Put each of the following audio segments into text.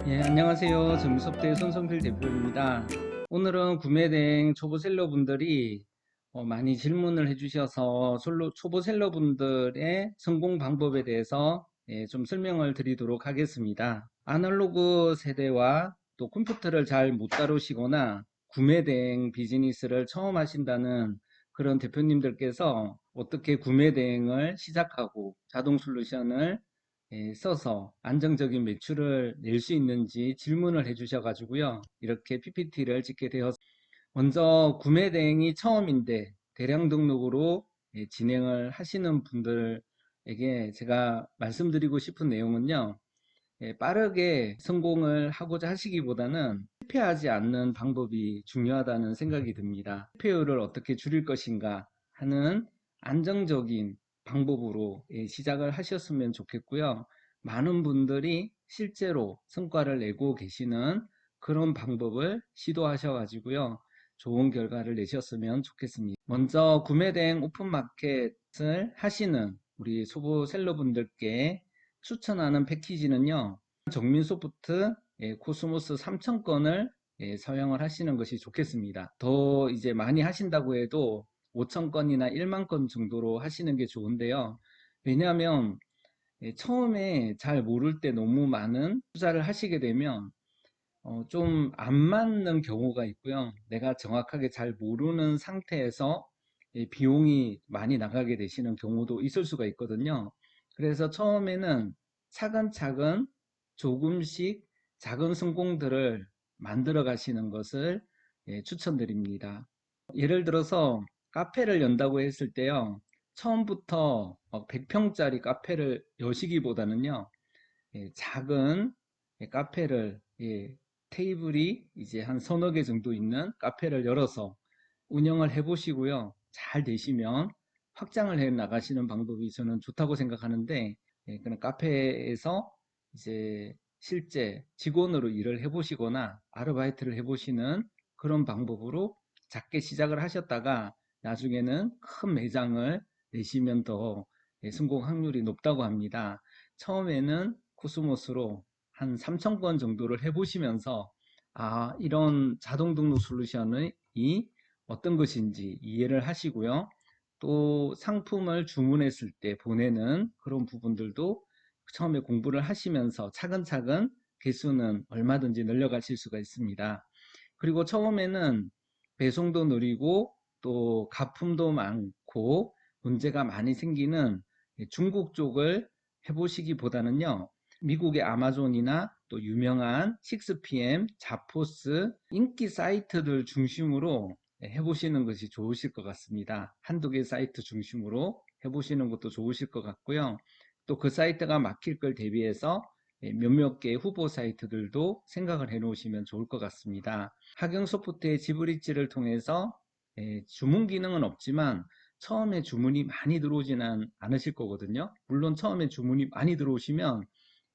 예, 안녕하세요. 전미소프트의 손성필 대표입니다. 오늘은 구매된 초보셀러 분들이 많이 질문을 해주셔서 초보셀러 분들의 성공 방법에 대해서 좀 설명을 드리도록 하겠습니다. 아날로그 세대와 또 컴퓨터를 잘 못 다루시거나 구매대행 비즈니스를 처음 하신다는 그런 대표님들께서 어떻게 구매대행을 시작하고 자동 솔루션을 써서 안정적인 매출을 낼 수 있는지 질문을 해주셔 가지고요, 이렇게 PPT를 찍게 되었습니다. 먼저 구매 대행이 처음인데 대량 등록으로 진행을 하시는 분들에게 제가 말씀드리고 싶은 내용은요, 빠르게 성공을 하고자 하시기보다는 실패하지 않는 방법이 중요하다는 생각이 듭니다. 실패율을 어떻게 줄일 것인가 하는 안정적인 방법으로 시작을 하셨으면 좋겠고요. 많은 분들이 실제로 성과를 내고 계시는 그런 방법을 시도하셔 가지고요, 좋은 결과를 내셨으면 좋겠습니다. 먼저 구매대행 오픈마켓을 하시는 우리 초보 셀러분들께 추천하는 패키지는요, 정민소프트 코스모스 3,000건을 사용을 하시는 것이 좋겠습니다. 더 이제 많이 하신다고 해도 5,000건이나 1만 건 정도로 하시는 게 좋은데요. 왜냐하면 처음에 잘 모를 때 너무 많은 투자를 하시게 되면 좀 안 맞는 경우가 있고요. 내가 정확하게 잘 모르는 상태에서 비용이 많이 나가게 되시는 경우도 있을 수가 있거든요. 그래서 처음에는 차근차근 조금씩 작은 성공들을 만들어 가시는 것을 추천드립니다. 예를 들어서 카페를 연다고 했을 때요, 처음부터 100평짜리 카페를 여시기보다는요, 작은 카페를, 테이블이 이제 한 서너 개 정도 있는 카페를 열어서 운영을 해 보시고요, 잘 되시면 확장을 해 나가시는 방법이 저는 좋다고 생각하는데, 그런 카페에서 이제 실제 직원으로 일을 해 보시거나 아르바이트를 해 보시는 그런 방법으로 작게 시작을 하셨다가 나중에는 큰 매장을 내시면 더 성공 확률이 높다고 합니다. 처음에는 코스모스로 한 3,000건 정도를 해보시면서 이런 자동 등록 솔루션이 어떤 것인지 이해를 하시고요. 또 상품을 주문했을 때 보내는 그런 부분들도 처음에 공부를 하시면서 차근차근 개수는 얼마든지 늘려가실 수가 있습니다. 그리고 처음에는 배송도 느리고 또 가품도 많고 문제가 많이 생기는 중국 쪽을 해보시기보다는요, 미국의 아마존이나 또 유명한 6PM, 자포스, 인기 사이트들 중심으로 해보시는 것이 좋으실 것 같습니다. 한두 개 사이트 중심으로 해보시는 것도 좋으실 것 같고요. 또 그 사이트가 막힐 걸 대비해서 몇몇 개 후보 사이트들도 생각을 해 놓으시면 좋을 것 같습니다. 학영소프트의 지브리지를 통해서 주문 기능은 없지만 처음에 주문이 많이 들어오지는 않으실 거거든요. 물론 처음에 주문이 많이 들어오시면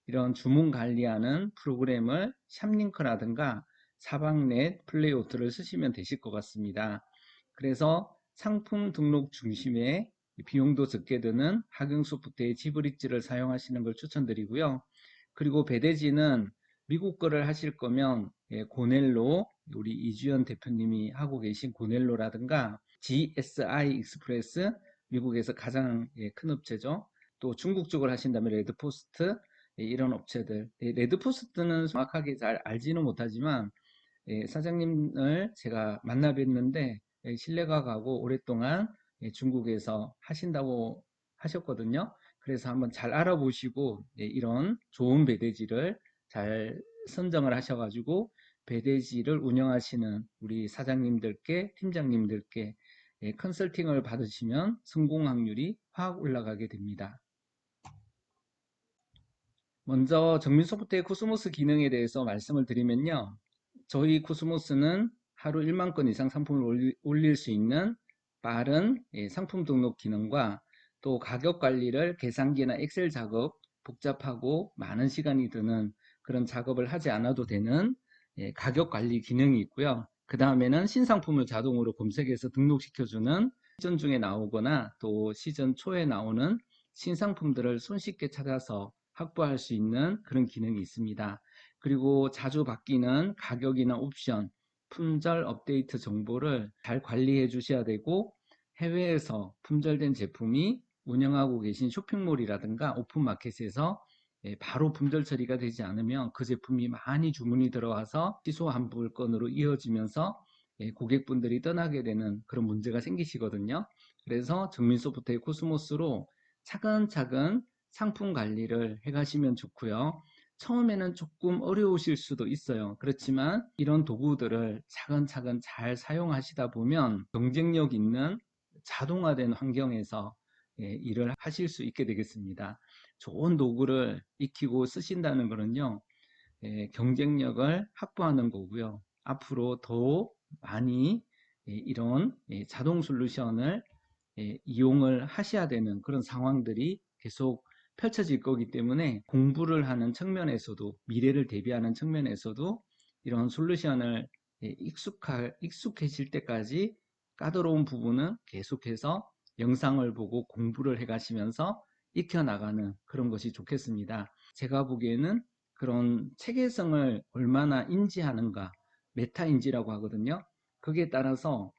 이런 주문 관리하는 프로그램을 샵링크라든가 사방넷 플레이오트를 쓰시면 되실 것 같습니다. 그래서 상품 등록 중심의 비용도 적게 드는 학영소프트의 지브리지를 사용하시는 걸 추천드리고요. 그리고 배대지는 미국 거를 하실 거면 고넬로, 우리 이주연 대표님이 하고 계신 고넬로라든가 GSI 익스프레스, 미국에서 가장 큰 업체죠. 또 중국 쪽을 하신다면 레드포스트, 이런 업체들. 레드포스트는 정확하게 잘 알지는 못하지만 사장님을 제가 만나 뵀는데 신뢰가 가고 오랫동안 중국에서 하신다고 하셨거든요. 그래서 한번 잘 알아보시고 이런 좋은 배대지를 잘 선정을 하셔가지고 배대지를 운영하시는 우리 사장님들께, 팀장님들께 컨설팅을 받으시면 성공 확률이 확 올라가게 됩니다. 먼저 정밀소프트의 코스모스 기능에 대해서 말씀을 드리면요, 저희 코스모스는 하루 1만 건 이상 상품을 올릴 수 있는 빠른 상품 등록 기능과 또 가격 관리를 계산기나 엑셀 작업, 복잡하고 많은 시간이 드는 그런 작업을 하지 않아도 되는 가격 관리 기능이 있고요. 그 다음에는 신상품을 자동으로 검색해서 등록시켜주는, 시즌 중에 나오거나 또 시즌 초에 나오는 신상품들을 손쉽게 찾아서 확보할 수 있는 그런 기능이 있습니다. 그리고 자주 바뀌는 가격이나 옵션, 품절 업데이트 정보를 잘 관리해 주셔야 되고, 해외에서 품절된 제품이 운영하고 계신 쇼핑몰이라든가 오픈마켓에서 바로 품절 처리가 되지 않으면 그 제품이 많이 주문이 들어와서 취소 환불건으로 이어지면서 고객분들이 떠나게 되는 그런 문제가 생기시거든요. 그래서 정민소프트의 코스모스로 차근차근 상품 관리를 해 가시면 좋고요. 처음에는 조금 어려우실 수도 있어요. 그렇지만 이런 도구들을 차근차근 잘 사용하시다 보면 경쟁력 있는 자동화된 환경에서 일을 하실 수 있게 되겠습니다. 좋은 도구를 익히고 쓰신다는 것은요, 경쟁력을 확보하는 거고요. 앞으로 더 많이 이런 자동 솔루션을 이용을 하셔야 되는 그런 상황들이 계속 펼쳐질 거기 때문에 공부를 하는 측면에서도, 미래를 대비하는 측면에서도 이런 솔루션을 익숙해질 때까지 까다로운 부분은 계속해서 영상을 보고 공부를 해 가시면서 익혀나가는 그런 것이 좋겠습니다. 제가 보기에는 그런 체계성을 얼마나 인지하는가, 메타인지라고 하거든요. 거기에 따라서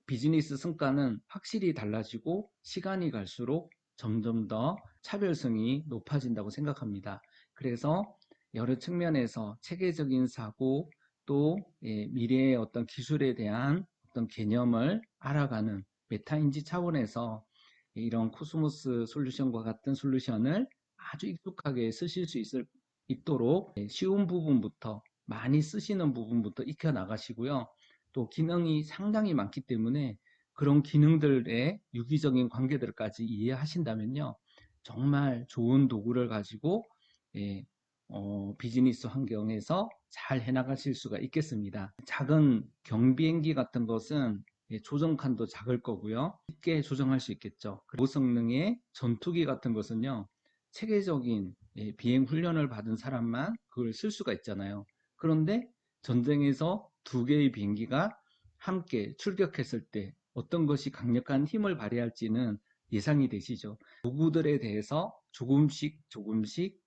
비즈니스 성과는 확실히 달라지고 시간이 갈수록 점점 더 차별성이 높아진다고 생각합니다. 그래서 여러 측면에서 체계적인 사고, 또 미래의 어떤 기술에 대한 어떤 개념을 알아가는 메타인지 차원에서 이런 코스모스 솔루션과 같은 솔루션을 아주 익숙하게 쓰실 수 있도록 쉬운 부분부터, 많이 쓰시는 부분부터 익혀 나가시고요. 또 기능이 상당히 많기 때문에 그런 기능들의 유기적인 관계들까지 이해하신다면요, 정말 좋은 도구를 가지고 예, 비즈니스 환경에서 잘 해나가실 수가 있겠습니다. 작은 경비행기 같은 것은 조정칸도 작을 거고요, 쉽게 조정할 수 있겠죠. 고성능의 전투기 같은 것은요, 체계적인 비행 훈련을 받은 사람만 그걸 쓸 수가 있잖아요. 그런데 전쟁에서 두 개의 비행기가 함께 출격했을 때 어떤 것이 강력한 힘을 발휘할지는 예상이 되시죠. 도구들에 대해서 조금씩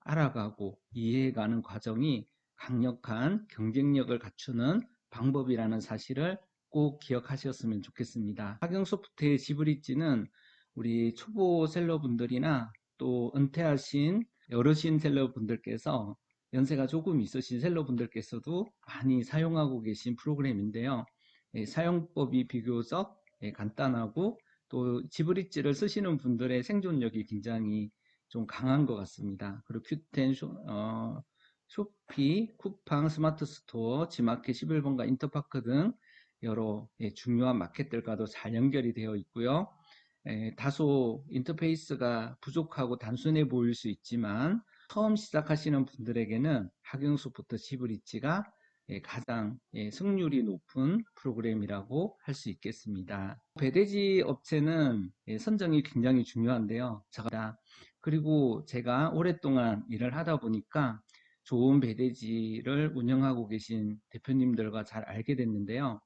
알아가고 이해해가는 과정이 강력한 경쟁력을 갖추는 방법이라는 사실을 꼭 기억하셨으면 좋겠습니다. 학영소프트의 지브릿지는 우리 초보 셀러분들이나 또 은퇴하신 어르신 셀러분들께서, 연세가 조금 있으신 셀러분들께서도 많이 사용하고 계신 프로그램인데요. 사용법이 비교적 간단하고, 또 지브릿지를 쓰시는 분들의 생존력이 굉장히 좀 강한 것 같습니다. 그리고 큐텐, 쇼피, 쿠팡, 스마트 스토어, 지마켓 11번가 인터파크 등 여러 중요한 마켓들과도 잘 연결이 되어 있고요. 다소 인터페이스가 부족하고 단순해 보일 수 있지만 처음 시작하시는 분들에게는 학용소프트 지브릿지가 가장 승률이 높은 프로그램이라고 할 수 있겠습니다. 배대지 업체는 선정이 굉장히 중요한데요. 그리고 제가 오랫동안 일을 하다 보니까 좋은 배대지를 운영하고 계신 대표님들과 잘 알게 됐는데요.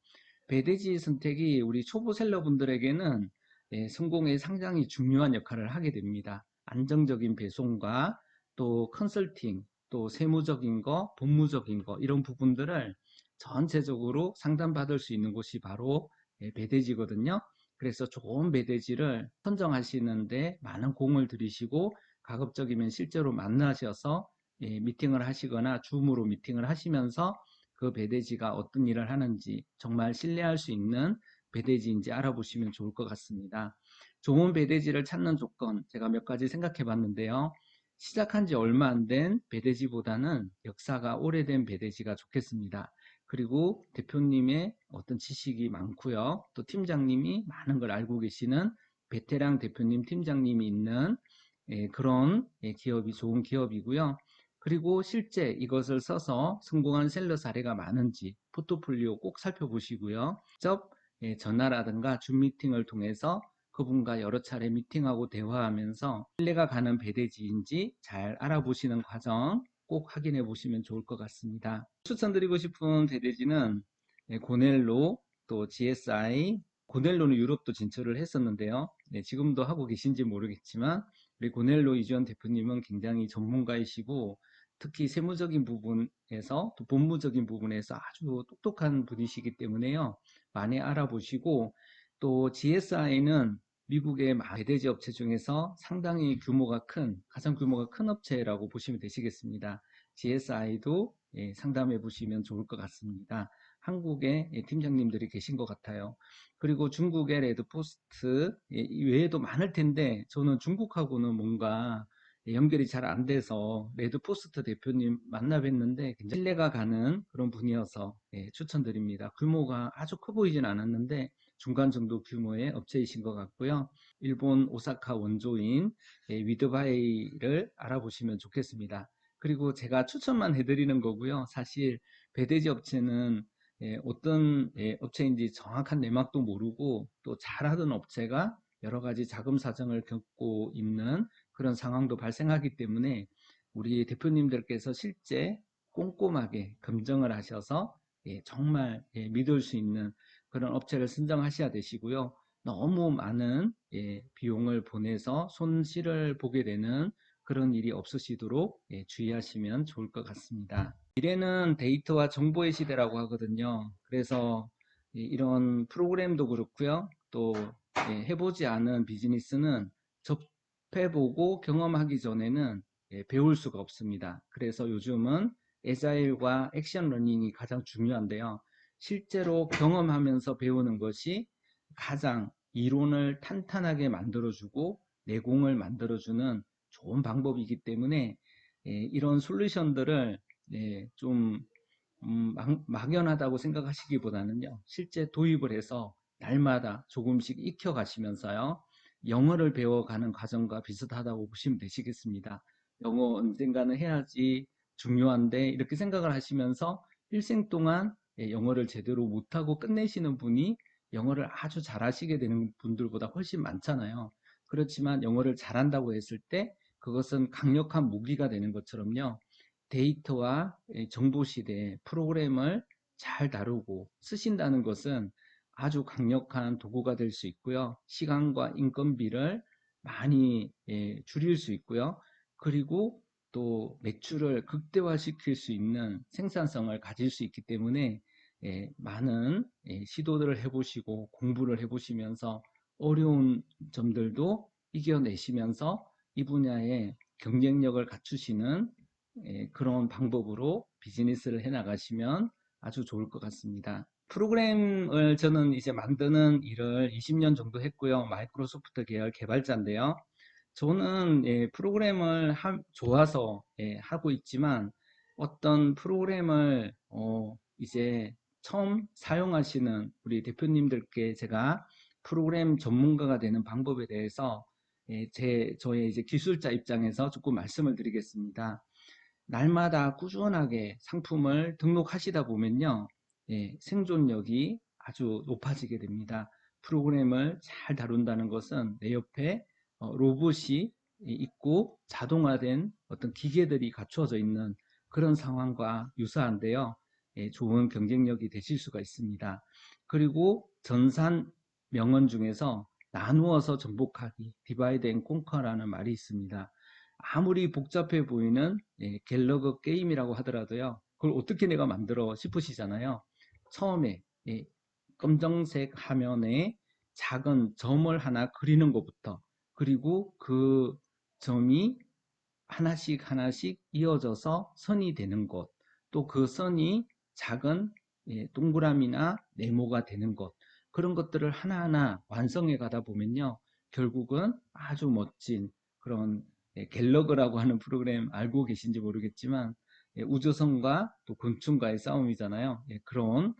배대지 선택이 우리 초보 셀러분들에게는 성공에 상당히 중요한 역할을 하게 됩니다. 안정적인 배송과 또 컨설팅, 또 세무적인 거, 법무적인 거, 이런 부분들을 전체적으로 상담받을 수 있는 곳이 바로 배대지거든요. 그래서 좋은 배대지를 선정하시는데 많은 공을 들이시고, 가급적이면 실제로 만나셔서 미팅을 하시거나 줌으로 미팅을 하시면서 그 배대지가 어떤 일을 하는지, 정말 신뢰할 수 있는 배대지인지 알아보시면 좋을 것 같습니다. 좋은 배대지를 찾는 조건, 제가 몇 가지 생각해 봤는데요. 시작한 지 얼마 안 된 배대지보다는 역사가 오래된 배대지가 좋겠습니다. 그리고 대표님의 어떤 지식이 많고요. 또 팀장님이 많은 걸 알고 계시는 베테랑 대표님, 팀장님이 있는 그런 기업이 좋은 기업이고요. 그리고 실제 이것을 써서 성공한 셀러 사례가 많은지 포트폴리오 꼭 살펴보시고요. 직접 전화라든가 줌 미팅을 통해서 그분과 여러 차례 미팅하고 대화하면서 신뢰가 가는 배대지인지 잘 알아보시는 과정 꼭 확인해 보시면 좋을 것 같습니다. 추천드리고 싶은 배대지는 고넬로, 또 GSI, 고넬로는 유럽도 진출을 했었는데요. 지금도 하고 계신지 모르겠지만 우리 고넬로 이주연 대표님은 굉장히 전문가이시고 특히 세무적인 부분에서 또 법무적인 부분에서 아주 똑똑한 분이시기 때문에요. 많이 알아보시고 또 GSI는 미국의 배대지 업체 중에서 상당히 가장 규모가 큰 업체라고 보시면 되시겠습니다. GSI도 상담해 보시면 좋을 것 같습니다. 한국에 팀장님들이 계신 것 같아요. 그리고 중국의 레드포스트 외에도 많을 텐데 저는 중국하고는 뭔가 연결이 잘 안 돼서 레드포스트 대표님 만나 뵀는데 굉장히 신뢰가 가는 그런 분이어서 추천드립니다. 규모가 아주 커 보이진 않았는데 중간 정도 규모의 업체이신 것 같고요. 일본 오사카 원조인 위드바이를 알아보시면 좋겠습니다. 그리고 제가 추천만 해드리는 거고요. 사실 배대지 업체는 어떤 업체인지 정확한 내막도 모르고 또 잘하던 업체가 여러 가지 자금 사정을 겪고 있는 그런 상황도 발생하기 때문에 우리 대표님들께서 실제 꼼꼼하게 검증을 하셔서 정말 믿을 수 있는 그런 업체를 선정하셔야 되시고요. 너무 많은 비용을 보내서 손실을 보게 되는 그런 일이 없으시도록 주의하시면 좋을 것 같습니다. 미래는 데이터와 정보의 시대라고 하거든요. 그래서 이런 프로그램도 그렇고요. 또 해보지 않은 비즈니스는 접해보고 경험하기 전에는 배울 수가 없습니다. 그래서 요즘은 애자일과 액션 러닝이 가장 중요한데요. 실제로 경험하면서 배우는 것이 가장 이론을 탄탄하게 만들어주고 내공을 만들어주는 좋은 방법이기 때문에 이런 솔루션들을 좀 막연하다고 생각하시기보다는요. 실제 도입을 해서 날마다 조금씩 익혀가시면서요. 영어를 배워가는 과정과 비슷하다고 보시면 되시겠습니다. 영어 언젠가는 해야지 중요한데 이렇게 생각을 하시면서 일생 동안 영어를 제대로 못하고 끝내시는 분이 영어를 아주 잘하시게 되는 분들보다 훨씬 많잖아요. 그렇지만 영어를 잘한다고 했을 때 그것은 강력한 무기가 되는 것처럼요. 데이터와 정보 시대에 프로그램을 잘 다루고 쓰신다는 것은 아주 강력한 도구가 될 수 있고요. 시간과 인건비를 많이 줄일 수 있고요. 그리고 또 매출을 극대화시킬 수 있는 생산성을 가질 수 있기 때문에 많은 시도들을 해보시고 공부를 해보시면서 어려운 점들도 이겨내시면서 이 분야의 경쟁력을 갖추시는 그런 방법으로 비즈니스를 해 나가시면 아주 좋을 것 같습니다. 프로그램을 저는 이제 만드는 일을 20년 정도 했고요. 마이크로소프트 계열 개발자인데요. 저는 프로그램을 좋아서 하고 있지만 어떤 프로그램을 이제 처음 사용하시는 우리 대표님들께 제가 프로그램 전문가가 되는 방법에 대해서 저의 이제 기술자 입장에서 조금 말씀을 드리겠습니다. 날마다 꾸준하게 상품을 등록하시다 보면요, 생존력이 아주 높아지게 됩니다. 프로그램을 잘 다룬다는 것은 내 옆에 로봇이 있고 자동화된 어떤 기계들이 갖추어져 있는 그런 상황과 유사한데요. 좋은 경쟁력이 되실 수가 있습니다. 그리고 전산 명언 중에서 나누어서 정복하기, 디바이드 앤 콩커라는 말이 있습니다. 아무리 복잡해 보이는 갤러그 게임이라고 하더라도요. 그걸 어떻게 내가 만들어 싶으시잖아요. 처음에 검정색 화면에 작은 점을 하나 그리는 것부터 그리고 그 점이 하나씩 하나씩 이어져서 선이 되는 것, 또 그 선이 작은 동그라미나 네모가 되는 것, 그런 것들을 하나하나 완성해 가다 보면요. 결국은 아주 멋진 그런 갤러그라고 하는 프로그램 알고 계신지 모르겠지만 우주선과 또 곤충과의 싸움이잖아요. 그런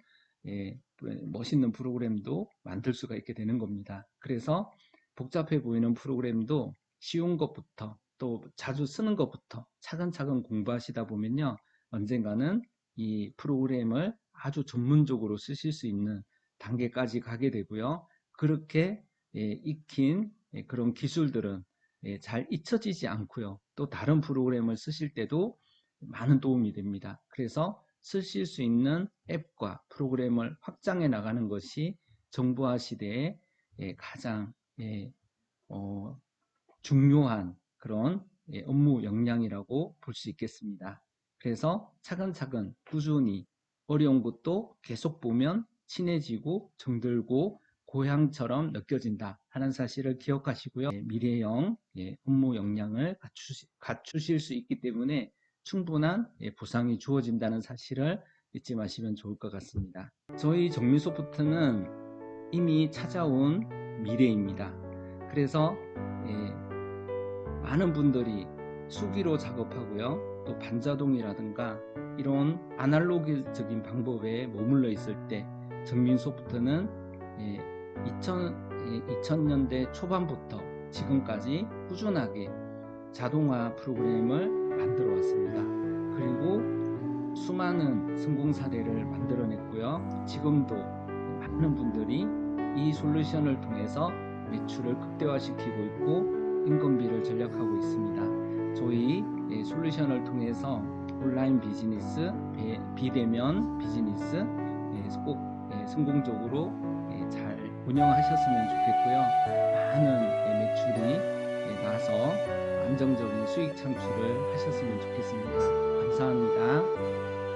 멋있는 프로그램도 만들 수가 있게 되는 겁니다. 그래서 복잡해 보이는 프로그램도 쉬운 것부터 또 자주 쓰는 것부터 차근차근 공부하시다 보면요. 언젠가는 이 프로그램을 아주 전문적으로 쓰실 수 있는 단계까지 가게 되고요. 그렇게 익힌 그런 기술들은 잘 잊혀지지 않고요. 또 다른 프로그램을 쓰실 때도 많은 도움이 됩니다. 그래서 쓰실 수 있는 앱과 프로그램을 확장해 나가는 것이 정보화 시대의 가장 중요한 그런 업무 역량이라고 볼 수 있겠습니다. 그래서 차근차근 꾸준히 어려운 것도 계속 보면 친해지고 정들고 고향처럼 느껴진다 하는 사실을 기억하시고요. 미래형 업무 역량을 갖추실 수 있기 때문에 충분한 보상이 주어진다는 사실을 잊지 마시면 좋을 것 같습니다. 저희 정밀소프트는 이미 찾아온 미래입니다. 그래서 많은 분들이 수기로 작업하고요. 또 반자동이라든가 이런 아날로그적인 방법에 머물러 있을 때 정밀소프트는 2000년대 초반부터 지금까지 꾸준하게 자동화 프로그램을 만들어 왔습니다. 그리고 수많은 성공 사례를 만들어냈고요. 지금도 많은 분들이 이 솔루션을 통해서 매출을 극대화시키고 있고 인건비를 절약하고 있습니다. 저희 솔루션을 통해서 온라인 비즈니스, 비대면 비즈니스 꼭 성공적으로 잘 운영하셨으면 좋겠고요. 많은 매출이 나서 안정적인 수익 창출을 하셨으면 좋겠습니다. 감사합니다.